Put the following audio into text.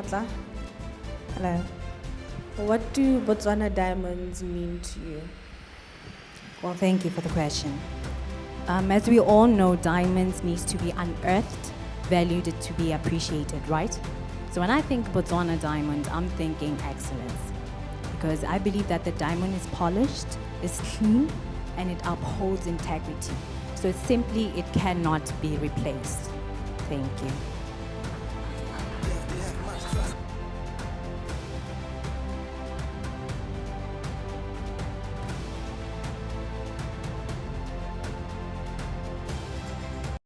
Maatla. Hello. What do Botswana diamonds mean to you? Well, thank you for the question. As we all know, diamonds needs to be unearthed, valued to be appreciated, right? So when I think Botswana diamond, I'm thinking excellence. Because I believe that the diamond is polished, is clean, and it upholds integrity. So simply, it cannot be replaced. Thank you.